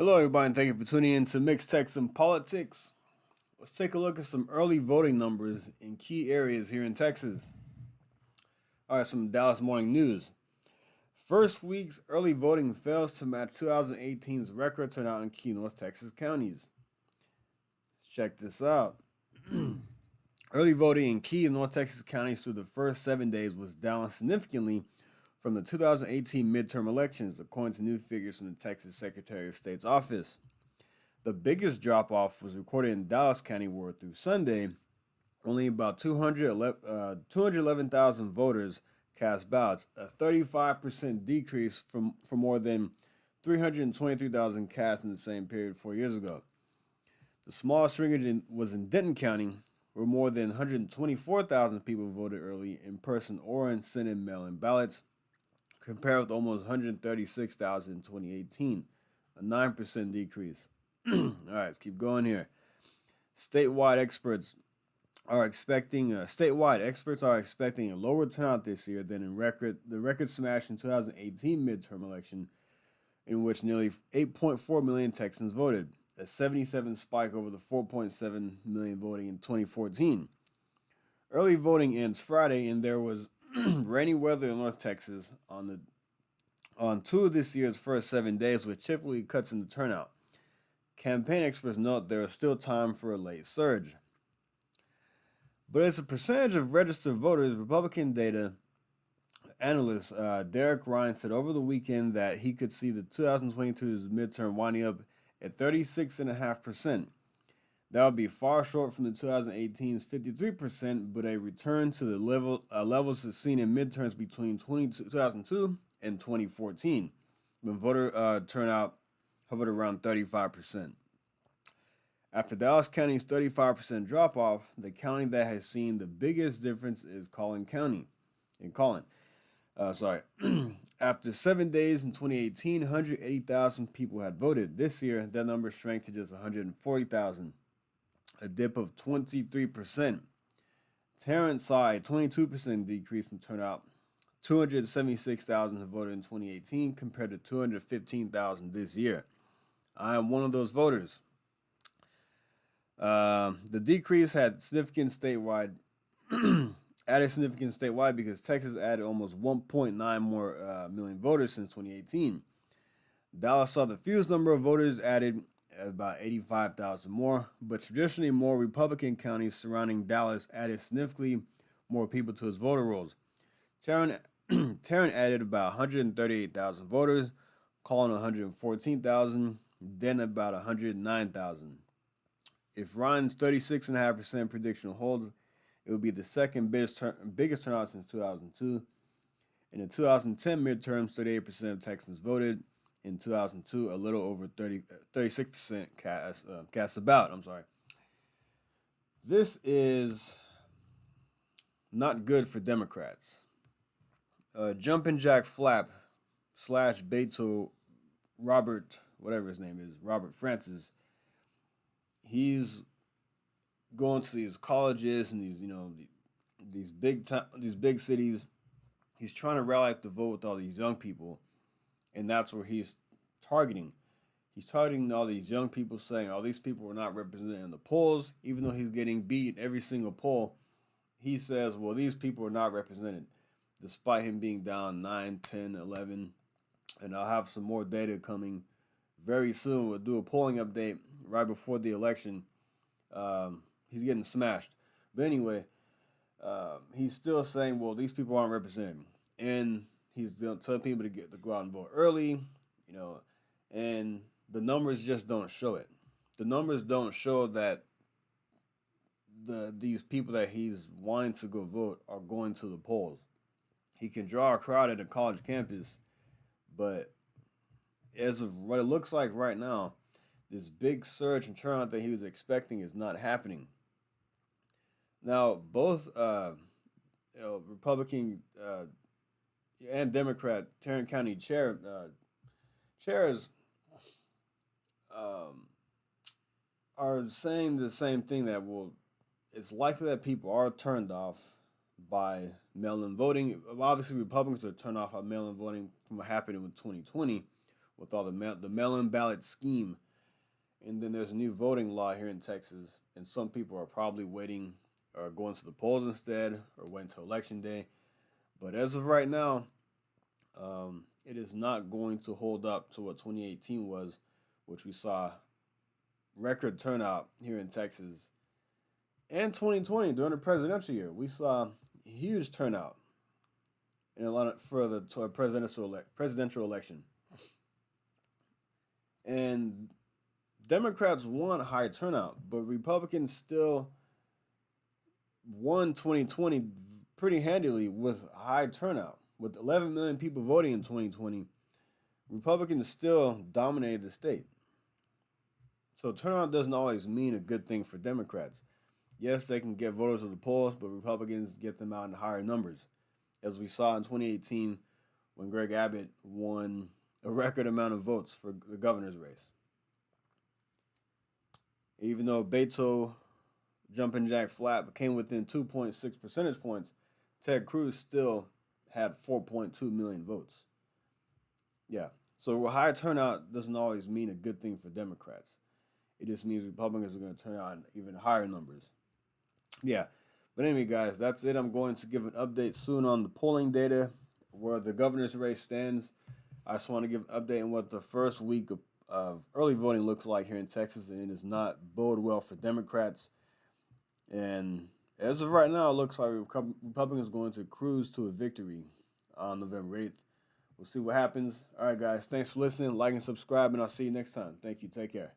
Hello, everybody, and thank you for tuning in to Mixed Text and Politics. Let's take a look at some early voting numbers in key areas here in Texas. All right, some Dallas Morning News. First week's early voting fails to match 2018's record turnout in key North Texas counties. Let's check this out. Early voting in key North Texas counties through the first 7 days was down significantly from the 2018 midterm elections, according to new figures from the Texas Secretary of State's office. The biggest drop off was recorded in Dallas County, where through Sunday, only about 211,000 voters cast ballots, a 35% decrease from more than 323,000 cast in the same period 4 years ago. The smallest shrinkage was in Denton County, where more than 124,000 people voted early in person or in sent in mail in ballots, compared with almost 136,000 in 2018, a 9% decrease. All right, let's keep going here. Statewide experts are expecting a lower turnout this year than in the record smash in 2018 midterm election, in which nearly 8.4 million Texans voted, a 77 spike over the 4.7 million voting in 2014. Early voting ends Friday, and there was rainy weather in North Texas on two of this year's first 7 days, which typically cuts into turnout. Campaign experts note there is still time for a late surge. But as a percentage of registered voters, Republican data analyst Derek Ryan said over the weekend that he could see the 2022's midterm winding up at 36.5%. That would be far short from the 2018's 53%, but a return to the levels seen in midterms between 2002 and 2014, when voter turnout hovered around 35%. After Dallas County's 35% drop off, the county that has seen the biggest difference is Collin County. After 7 days in 2018, 180,000 people had voted. This year, that number shrank to just 140,000, a dip of 23%. Tarrant saw a 22% decrease in turnout. 276,000 have voted in 2018 compared to 215,000 this year. I am one of those voters. The decrease had significant statewide, because Texas added almost 1.9 more million voters since 2018. Dallas saw the fewest number of voters added, about 85,000 more, but traditionally more Republican counties surrounding Dallas added significantly more people to its voter rolls. Tarrant added about 138,000 voters, Collin 114,000, then about 109,000. If Ryan's 36.5% prediction holds, it will be the second biggest turnout since 2002. In the 2010 midterms, 38% of Texans voted. In 2002, a little over 36% cast a ballot. This is not good for Democrats. Jumpin' Jack Flap / Beto Robert, whatever his name is, Robert Francis, he's going to these colleges and these big cities. He's trying to rally up the vote with all these young people, and that's where he's targeting. He's targeting all these young people, saying all these people are not represented in the polls, even though he's getting beat in every single poll. He says, well, these people are not represented, despite him being down 9, 10, 11. And I'll have some more data coming very soon. We'll do a polling update right before the election. He's getting smashed. But anyway, he's still saying, well, these people aren't represented. And he's telling people to go out and vote early, and the numbers just don't show it. The numbers don't show that these people that he's wanting to go vote are going to the polls. He can draw a crowd at a college campus, but as of what it looks like right now, this big surge in turnout that he was expecting is not happening. Now, both Republican and Democrat Tarrant County chairs are saying the same thing, that it's likely that people are turned off by mail-in voting. Obviously, Republicans are turned off by mail-in voting from what happened in 2020, with all the mail-in ballot scheme. And then there's a new voting law here in Texas, and some people are probably waiting or going to the polls instead or waiting till election day. But as of right now, it is not going to hold up to what 2018 was, which we saw record turnout here in Texas. And 2020 during the presidential year, we saw huge turnout in a lot of for the presidential election. And Democrats won high turnout, but Republicans still won 2020 pretty handily with high turnout. With 11 million people voting in 2020, Republicans still dominated the state. So turnout doesn't always mean a good thing for Democrats. Yes, they can get voters to the polls, but Republicans get them out in higher numbers, as we saw in 2018 when Greg Abbott won a record amount of votes for the governor's race. Even though Beto Jumping Jack Flat came within 2.6 percentage points, Ted Cruz still had 4.2 million votes. Yeah, so a high turnout doesn't always mean a good thing for Democrats. It just means Republicans are going to turn out in even higher numbers. Yeah, but anyway, guys, that's it. I'm going to give an update soon on the polling data, where the governor's race stands. I just want to give an update on what the first week of early voting looks like here in Texas, and it does not bode well for Democrats. And as of right now, it looks like Republicans are going to cruise to a victory on November 8th. We'll see what happens. All right, guys, thanks for listening. Like and subscribe, and I'll see you next time. Thank you. Take care.